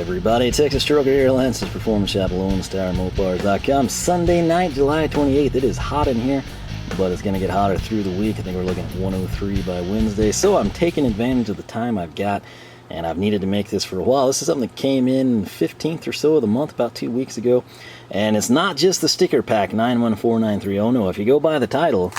everybody, Texas Trucker here, Lance's Performance Shop, LoneStarMopars.com. Sunday night, July 28th. It is hot in here, but it's going to get hotter through the week. I think we're looking at 103 by Wednesday. So I'm taking advantage of the time I've got, and I've needed to make this for a while. This is something that came in 15th or so of the month, about 2 weeks ago. And it's not just the sticker pack 914930. No, if you go by the title,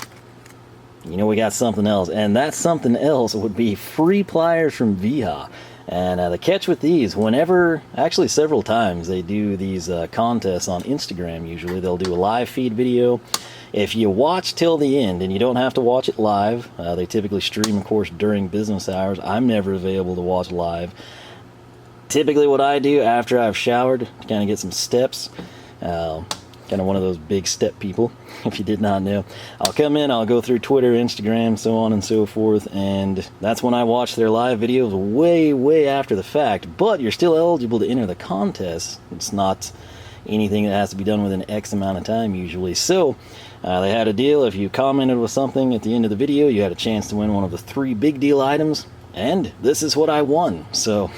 you know we got something else. And that something else would be free pliers from Wiha. And the catch with these, whenever, actually several times, they do these contests on Instagram usually. They'll do a live feed video. If you watch till the end, and you don't have to watch it live, they typically stream, of course, during business hours. I'm never available to watch live. Typically what I do after I've showered, to kind of get some steps, kind of one of those big step people, if you did not know. I'll come in, I'll go through Twitter, Instagram, so on and so forth, and that's when I watch their live videos way after the fact. But you're still eligible to enter the contest. It's not anything that has to be done within X amount of time usually. So they had a deal. If you commented with something at the end of the video, you had a chance to win one of the 3 big deal items, and this is what I won. So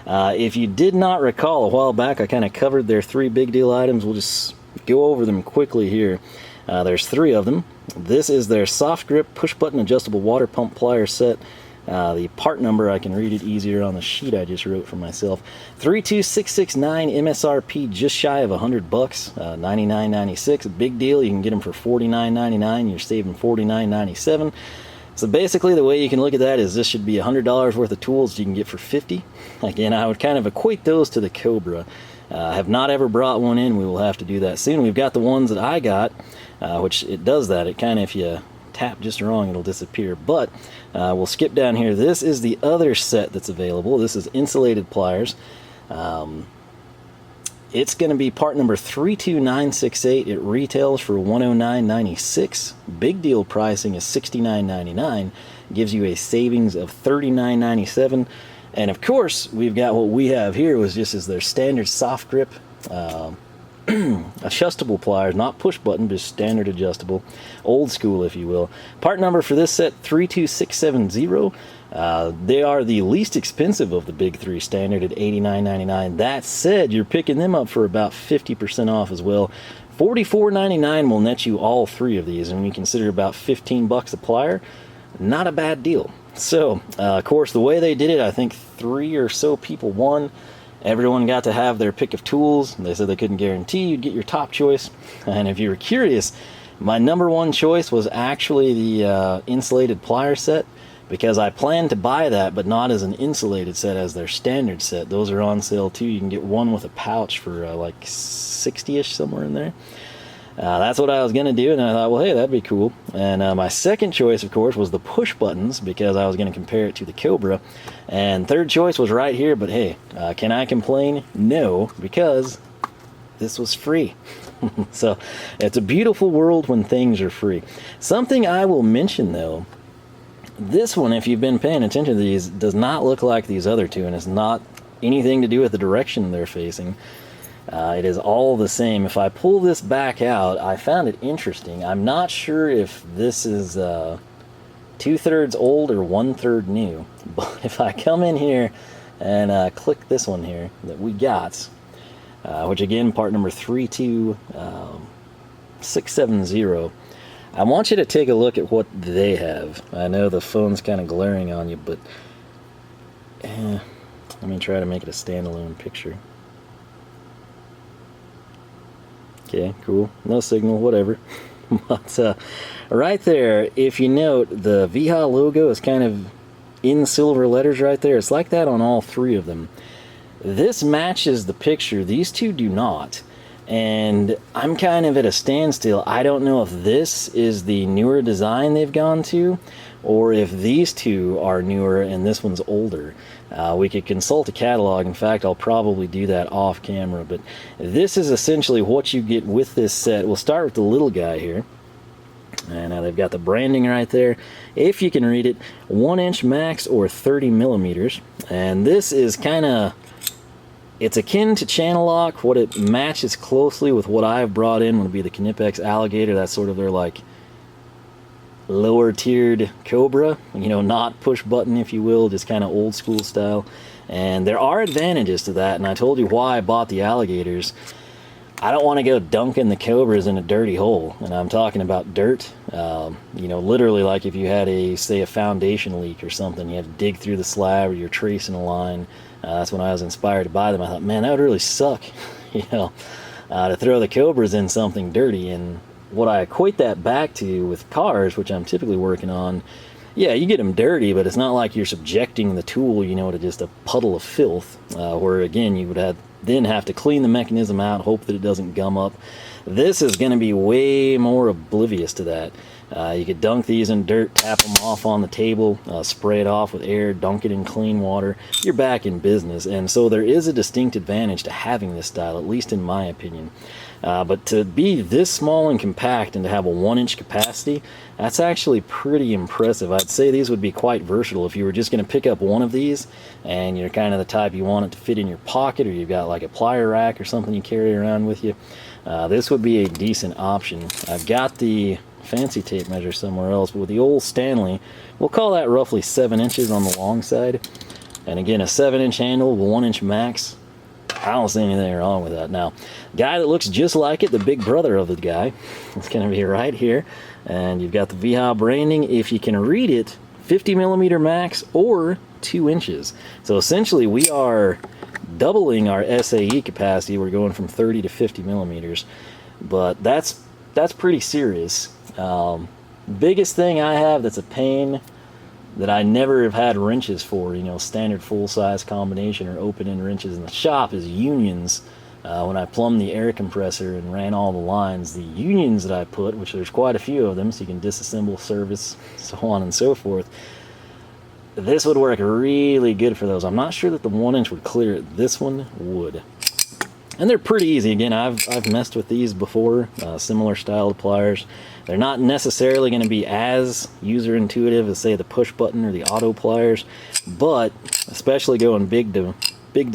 if you did not recall, a while back I kind of covered their 3 big deal items. We'll just go over them quickly here. There's 3 of them. This is their soft grip push button adjustable water pump plier set. The part number, I can read it easier on the sheet I just wrote for myself. 32669 MSRP, just shy of $100, $99.96. Big deal. You can get them for $49.99. You're saving $49.97. So basically the way you can look at that is this should be $100 worth of tools you can get for $50. Again, I would kind of equate those to the Cobra. I have not ever brought one in. We will have to do that soon. We've got the ones that I got, which it does that. It kind of, if you tap just wrong, it'll disappear. But we'll skip down here. This is the other set that's available. This is insulated pliers. It's going to be part number 32968. It retails for $109.96. Big deal pricing is $69.99. Gives you a savings of $39.97. And of course, we've got what we have here was just as their standard soft grip adjustable pliers, not push button, just standard adjustable, old school if you will. Part number for this set 32670. They are the least expensive of the big 3 standard at $89.99. That said, you're picking them up for about 50% off as well. $44.99 will net you all 3 of these, and when you consider about $15 a plier, not a bad deal. So, of course, the way they did it, I think 3 or so people won. Everyone got to have their pick of tools. They said they couldn't guarantee you'd get your top choice. And if you were curious, my number 1 choice was actually the insulated plier set, because I planned to buy that, but not as an insulated set, as their standard set. Those are on sale too. You can get one with a pouch for like 60-ish, somewhere in there. That's what I was going to do, and I thought, well, hey, that'd be cool. And my second choice, of course, was the push buttons, because I was going to compare it to the Cobra. And third choice was right here, but hey, can I complain? No, because this was free. So it's a beautiful world when things are free. Something I will mention, though, this one, if you've been paying attention to these, does not look like these other 2, and it's not anything to do with the direction they're facing. It is all the same. If I pull this back out, I found it interesting. I'm not sure if this is 2/3 old or 1/3 new, but if I come in here and click this one here that we got, which again, part number 32670, I want you to take a look at what they have. I know the phone's kind of glaring on you, but let me try to make it a standalone picture. Okay, cool. No signal, whatever. But right there, if you note, the Wiha logo is kind of in silver letters right there. It's like that on all 3 of them. This matches the picture. These 2 do not. And I'm kind of at a standstill. I don't know if this is the newer design they've gone to, or if these 2 are newer and this one's older. We could consult a catalog. In fact, I'll probably do that off camera, but this is essentially what you get with this set. We'll start with the little guy here. And they've got the branding right there. If you can read it, 1" max or 30 millimeters. And this is kind of, it's akin to Channellock. What it matches closely with what I've brought in would be the Knipex Alligator. That's sort of their like lower tiered Cobra, you know, not push button if you will, just kind of old school style. And there are advantages to that, and I told you why I bought the Alligators. I don't want to go dunking the Cobras in a dirty hole, and I'm talking about dirt. You know, literally like if you had say a foundation leak or something, you have to dig through the slab or you're tracing a line. That's when I was inspired to buy them. I thought, man, that would really suck, you know, to throw the Cobras in something dirty. And what I equate that back to with cars, which I'm typically working on, yeah, you get them dirty, but it's not like you're subjecting the tool, you know, to just a puddle of filth, where again you would then have to clean the mechanism out, hope that it doesn't gum up. This is going to be way more oblivious to that. You could dunk these in dirt, tap them off on the table, spray it off with air, dunk it in clean water. You're back in business, and so there is a distinct advantage to having this style, at least in my opinion. But to be this small and compact and to have a 1-inch capacity, that's actually pretty impressive. I'd say these would be quite versatile if you were just going to pick up one of these and you're kind of the type you want it to fit in your pocket, or you've got like a plier rack or something you carry around with you. This would be a decent option. I've got the fancy tape measure somewhere else, but with the old Stanley, we'll call that roughly 7 inches on the long side. And again, a 7-inch handle with 1-inch max. I don't see anything wrong with that. Now, guy that looks just like it, the big brother of the guy, it's going to be right here. And you've got the Wiha branding. If you can read it, 50mm max or 2 inches. So essentially, we are doubling our SAE capacity. We're going from 30 to 50mm. But that's pretty serious. Biggest thing I have that's a pain that I never have had wrenches for, you know, standard full-size combination or open-end wrenches in the shop, is unions. When I plumbed the air compressor and ran all the lines, the unions that I put, which there's quite a few of them, so you can disassemble, service, so on and so forth, this would work really good for those. I'm not sure that the 1-inch would clear it. This one would. And they're pretty easy. Again, I've messed with these before, similar style to pliers. They're not necessarily going to be as user intuitive as, say, the push button or the auto pliers, but especially going big to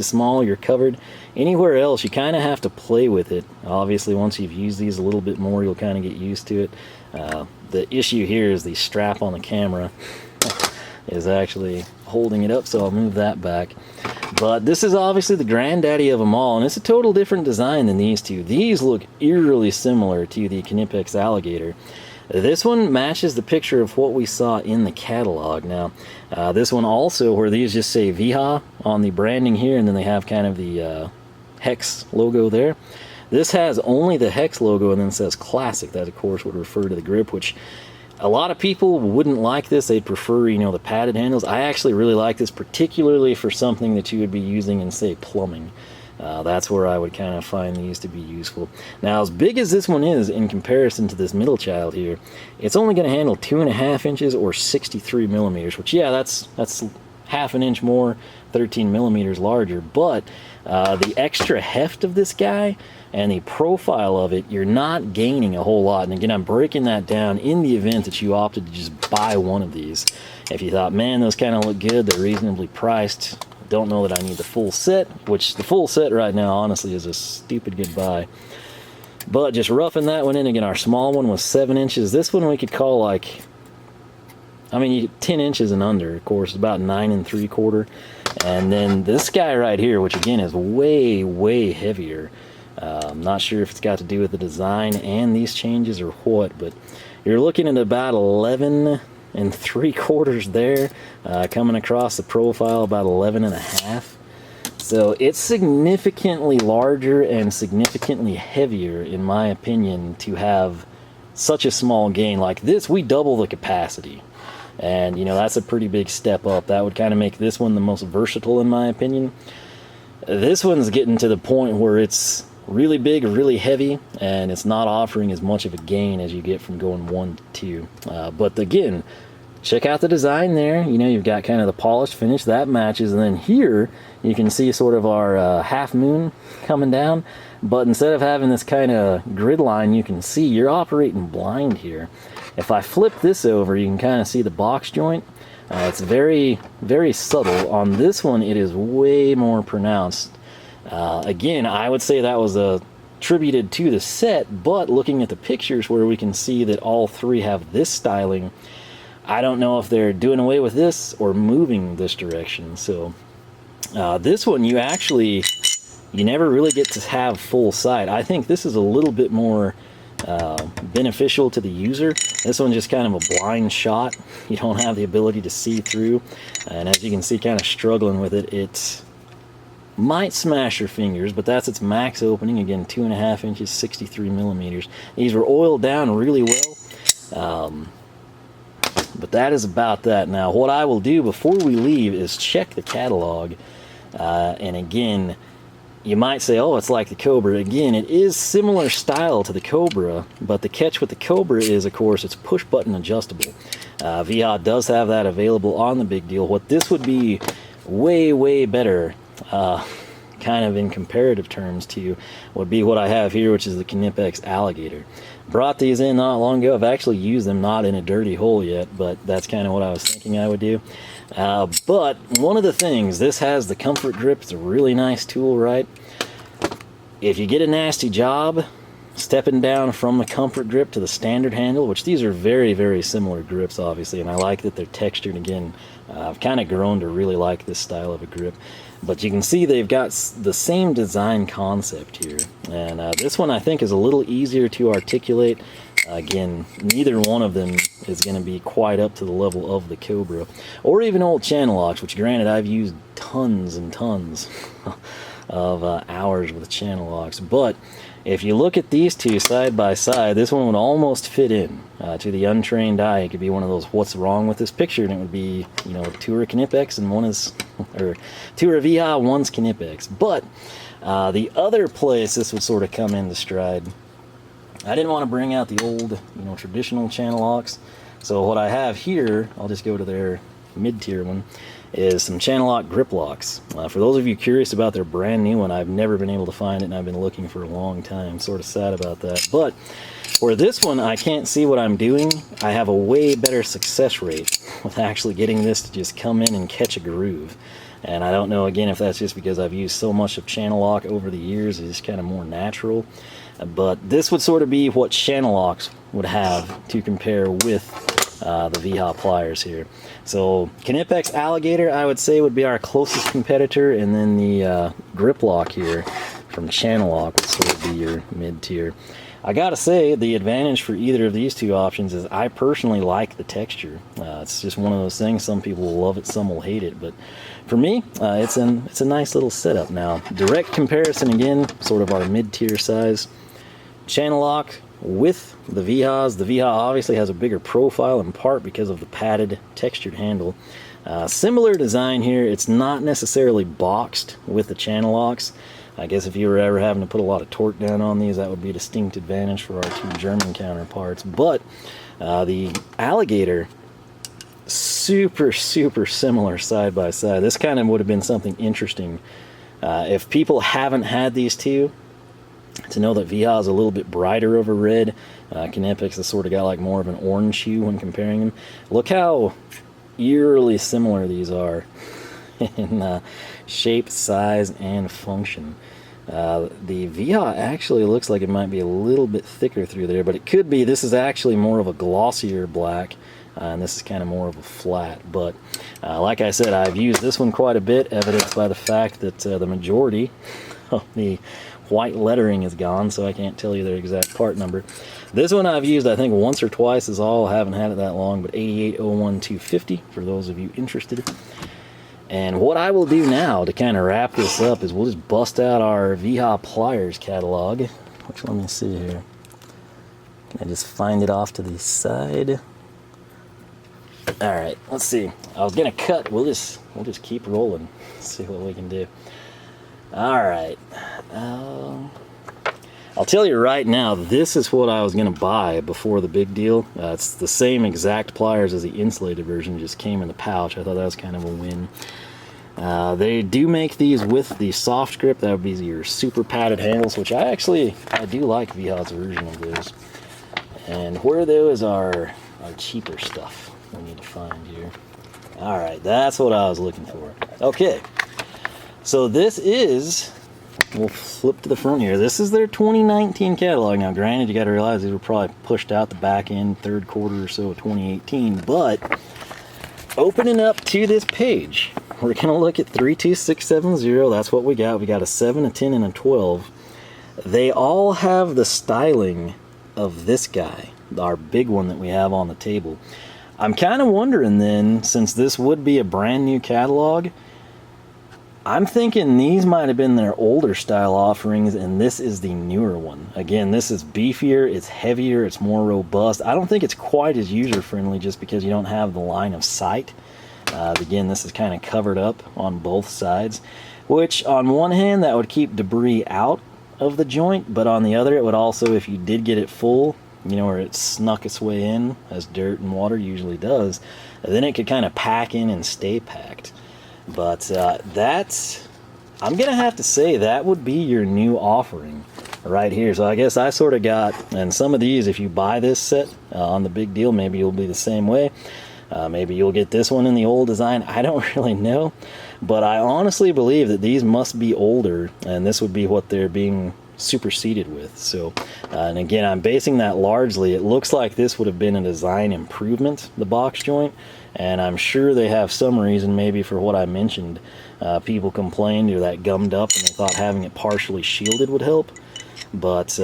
small, you're covered. Anywhere else, you kind of have to play with it. Obviously, once you've used these a little bit more, you'll kind of get used to it. The issue here is the strap on the camera is actually holding it up, so I'll move that back. But this is obviously the granddaddy of them all, and it's a total different design than these two. These look eerily similar to the Knipex Alligator. This one matches the picture of what we saw in the catalog. Now, this one also, where these just say Wiha on the branding here, and then they have kind of the hex logo there. This has only the hex logo and then says classic. That, of course, would refer to the grip, which a lot of people wouldn't like this. They'd prefer, you know, the padded handles. I actually really like this, particularly for something that you would be using in, say, plumbing. That's where I would kind of find these to be useful. Now, as big as this one is in comparison to this middle child here, it's only going to handle 2.5 inches or 63mm, which, yeah, that's half an inch more, 13mm larger. But the extra heft of this guy and the profile of it, you're not gaining a whole lot. And again, I'm breaking that down in the event that you opted to just buy one of these. If you thought, man, those kind of look good, they're reasonably priced, don't know that I need the full set, which the full set right now, honestly, is a stupid good buy. But just roughing that one in, again, our small one was 7 inches. This one we could call like, I mean, 10 inches and under, of course, about 9 3/4. And then this guy right here, which again is way, way heavier. I'm not sure if it's got to do with the design and these changes or what, but you're looking at about 11 3/4 there, coming across the profile about 11 1/2. So it's significantly larger and significantly heavier, in my opinion, to have such a small gain. Like this, we double the capacity. And, you know, that's a pretty big step up. That would kind of make this one the most versatile, in my opinion. This one's getting to the point where it's really big, really heavy, and it's not offering as much of a gain as you get from going 1 to 2. But again, check out the design there. You know, you've got kind of the polished finish that matches, and then here you can see sort of our half moon coming down. But instead of having this kind of grid line, you can see you're operating blind here. If I flip this over, you can kind of see the box joint. It's very, very subtle. On this one, it is way more pronounced. Again, I would say that was a attributed to the set, but looking at the pictures where we can see that all three have this styling, I don't know if they're doing away with this or moving this direction. So this one, you never really get to have full sight. I think this is a little bit more beneficial to the user. This one just kind of a blind shot. You don't have the ability to see through, and as you can see, kind of struggling with it. It might smash your fingers, but that's its max opening. Again, 2.5 inches, 63 millimeters. These were oiled down really well, but that is about that. Now, what I will do before we leave is check the catalog, and again, you might say, oh, it's like the Cobra. Again, it is similar style to the Cobra, but the catch with the Cobra is, of course, it's push-button adjustable. Wiha does have that available on the big deal. What this would be way, way better, kind of in comparative terms to, would be what I have here, which is the Knipex Alligator. Brought these in not long ago. I've actually used them not in a dirty hole yet, but that's kind of what I was thinking I would do. But one of the things, this has the comfort grip. It's a really nice tool, right? If you get a nasty job stepping down from the comfort grip to the standard handle, which these are very, very similar grips, obviously, and I like that they're textured. Again, I've kind of grown to really like this style of a grip. But you can see they've got the same design concept here. And this one I think is a little easier to articulate. Again, neither one of them is going to be quite up to the level of the Cobra. Or even old Channellocks, which granted I've used tons and tons of hours with Channellocks. But if you look at these two side by side, this one would almost fit in to the untrained eye. It could be one of those what's wrong with this picture, and it would be, you know, two are Knipex and one is, or two are Wiha, one's Knipex. But the other place this would sort of come into stride, I didn't want to bring out the old, you know, traditional Channellocks. So what I have here, I'll just go to their mid-tier one, is some Channellock GripLocks. For those of you curious about their brand new one, I've never been able to find it, and I've been looking for a long time. Sort of sad about that. But for this one, I can't see what I'm doing. I have a way better success rate with actually getting this to just come in and catch a groove. And I don't know, again, if that's just because I've used so much of Channellock over the years, it's kind of more natural. But this would sort of be what Channellocks would have to compare with the Wiha Pliers here. So Knipex Alligator, I would say, would be our closest competitor, and then the GripLock here from Channellock would sort of be your mid-tier. I gotta say, the advantage for either of these two options is I personally like the texture. It's just one of those things. Some people will love it, some will hate it, but for me, it's a nice little setup. Now, direct comparison again, sort of our mid-tier size. Channellock with the Wihas. The Wiha obviously has a bigger profile, in part because of the padded textured handle. Similar design here. It's not necessarily boxed with the Channellocks. I guess if you were ever having to put a lot of torque down on these, that would be a distinct advantage for our two German counterparts. But the Alligator, super, super similar side by side. This kind of would have been something interesting if people haven't had these two, to know that Wiha is a little bit brighter of a red. Knipex has sort of got like more of an orange hue when comparing them. Look how eerily similar these are in shape, size, and function. The Wiha actually looks like it might be a little bit thicker through there, but it could be. This is actually more of a glossier black, and this is kind of more of a flat. But like I said, I've used this one quite a bit, evidenced by the fact that the majority of the white lettering is gone, so I can't tell you their exact part number. This one I've used, I think, once or twice is all. I haven't had it that long, but 8801250 for those of you interested. And what I will do now to kind of wrap this up is we'll just bust out our Wiha Pliers catalog. Which, let me see here. Can I just find it off to the side? All right, let's see. I was gonna cut. We'll just keep rolling. See what we can do. All right. I'll tell you right now, this is what I was going to buy before the big deal. It's the same exact pliers as the insulated version, just came in the pouch. I thought that was kind of a win. They do make these with the soft grip. That would be your super padded handles, which I do like Wiha's version of those. And where those are our cheaper stuff we need to find here. All right, that's what I was looking for. Okay. So this is we'll flip to the front here. This is their 2019 catalog. Now, granted, you got to realize these were probably pushed out the back end, third quarter or so of 2018. But opening up to this page, we're going to look at 32670. That's what we got. We got a 7, a 10, and a 12. They all have the styling of this guy, our big one that we have on the table. I'm kind of wondering then, since this would be a brand new catalog, I'm thinking these might have been their older style offerings, and this is the newer one. Again, this is beefier, it's heavier, it's more robust. I don't think it's quite as user-friendly just because you don't have the line of sight. Again, this is kind of covered up on both sides, which on one hand, that would keep debris out of the joint, but on the other, it would also, if you did get it full, you know, where it snuck its way in, as dirt and water usually does, then it could kind of pack in and stay packed. But that's, I'm going to have to say, that would be your new offering right here. So I guess I sort of got, and some of these, if you buy this set on the big deal, maybe you'll be the same way. Maybe you'll get this one in the old design. I don't really know. But I honestly believe that these must be older, and this would be what they're being superseded with. So, and again, I'm basing that largely, it looks like this would have been a design improvement, the box joint. And I'm sure they have some reason, maybe for what I mentioned. People complained or that gummed up, and they thought having it partially shielded would help. But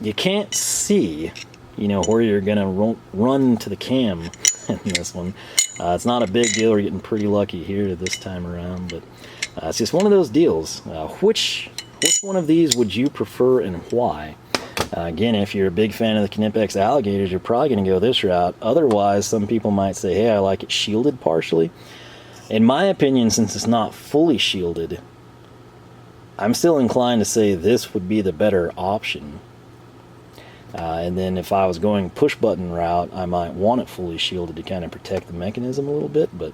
you can't see, you know, where you're going to run to the cam in this one. It's not a big deal. We're getting pretty lucky here this time around. But it's just one of those deals. Which one of these would you prefer and why? Again, if you're a big fan of the Knipex Alligators, you're probably going to go this route. Otherwise, some people might say, hey, I like it shielded partially. In my opinion, since it's not fully shielded, I'm still inclined to say this would be the better option. And then if I was going push button route, I might want it fully shielded to kind of protect the mechanism a little bit. But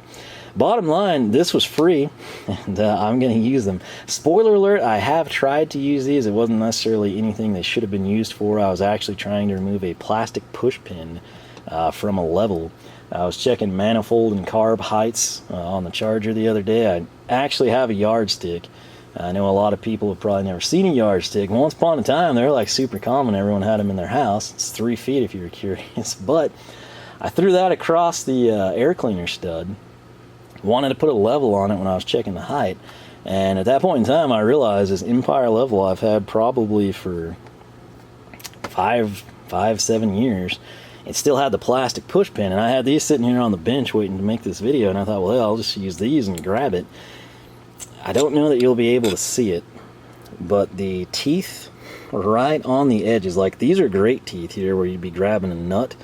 bottom line, this was free, and I'm going to use them. Spoiler alert, I have tried to use these. It wasn't necessarily anything they should have been used for. I was actually trying to remove a plastic push pin from a level. I was checking manifold and carb heights on the Charger the other day. I actually have a yardstick. I know a lot of people have probably never seen a yardstick. Once upon a time, they were like super common. Everyone had them in their house. It's 3 feet if you were curious. But I threw that across the air cleaner stud. Wanted to put a level on it when I was checking the height. And at that point in time, I realized this Empire level I've had probably for 7 years. It still had the plastic push pin. And I had these sitting here on the bench waiting to make this video. And I thought, well, I'll just use these and grab it. I don't know that you'll be able to see it, but the teeth right on the edges, like these are great teeth here where you'd be grabbing a nut.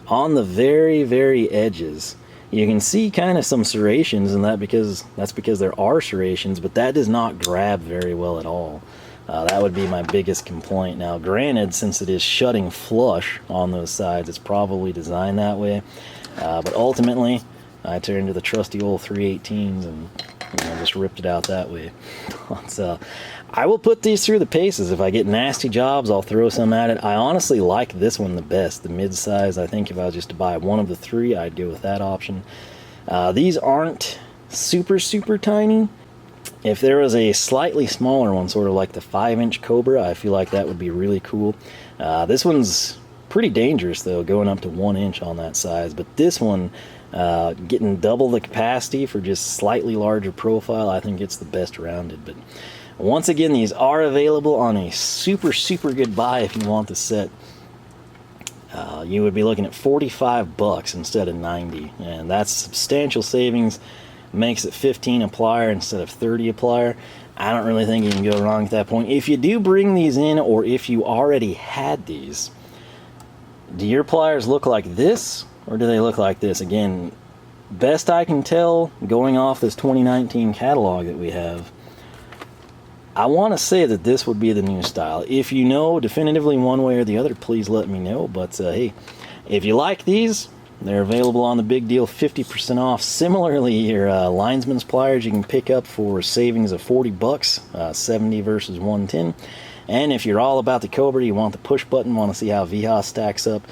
On the very, very edges, you can see kind of some serrations, and that's because there are serrations, but that does not grab very well at all. That would be my biggest complaint. Now, granted, since it is shutting flush on those sides, it's probably designed that way, but ultimately, I turned to the trusty old 318s and just ripped it out that way. So I will put these through the paces. If I get nasty jobs, I'll throw some at it. I honestly like this one the best, the mid-size. I think if I was just to buy one of the three, I'd go with that option. These aren't super, super tiny. If there was a slightly smaller one, sort of like the 5-inch Cobra, I feel like that would be really cool. This one's pretty dangerous, though, going up to 1 inch on that size. But this one, getting double the capacity for just slightly larger profile, I think it's the best rounded. But once again, these are available on a super, super good buy if you want the set. You would be looking at $45 instead of $90, and that's substantial savings. Makes it 15 a plier instead of 30 a plier. I don't really think you can go wrong at that point. If you do bring these in, or if you already had these, do your pliers look like this, or do they look like this? Again, best I can tell, going off this 2019 catalog that we have, I want to say that this would be the new style. If you know definitively one way or the other, please let me know. But hey, if you like these, they're available on the big deal, 50% off. Similarly, your linesman's pliers you can pick up for savings of $40, 70 versus 110. And if you're all about the Cobra, you want the push button, want to see how Wiha stacks up,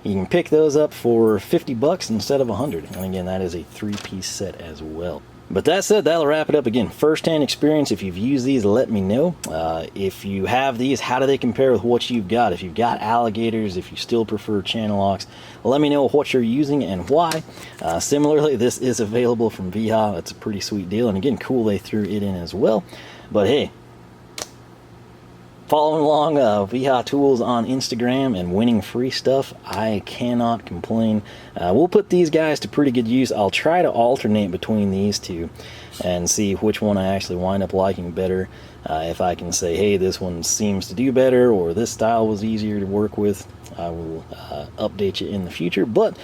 You can pick those up for 50 bucks instead of 100. And again, that is a 3-piece set as well. But that said, that'll wrap it up. Again, first-hand experience. If you've used these, let me know. If you have these, how do they compare with what you've got? If you've got alligators, if you still prefer Channellocks, let me know what you're using and why. Similarly, this is available from Wiha. It's a pretty sweet deal. And again, cool they threw it in as well. But hey, following along Wiha Tools on Instagram and winning free stuff, I cannot complain. We'll put these guys to pretty good use. I'll try to alternate between these two and see which one I actually wind up liking better. If I can say, hey, this one seems to do better, or this style was easier to work with, I will update you in the future. But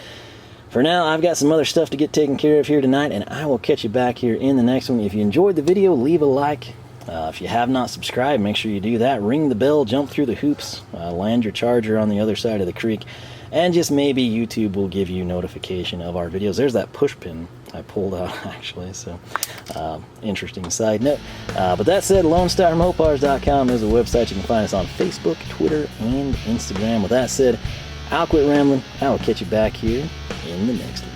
for now, I've got some other stuff to get taken care of here tonight, and I will catch you back here in the next one. If you enjoyed the video, leave a like. If you have not subscribed, make sure you do that. Ring the bell, jump through the hoops, land your charger on the other side of the creek, and just maybe YouTube will give you notification of our videos. There's that push pin I pulled out, actually, so interesting side note. But that said, LoneStarMopars.com is a website. You can find us on Facebook, Twitter, and Instagram. With that said, I'll quit rambling. I will catch you back here in the next one.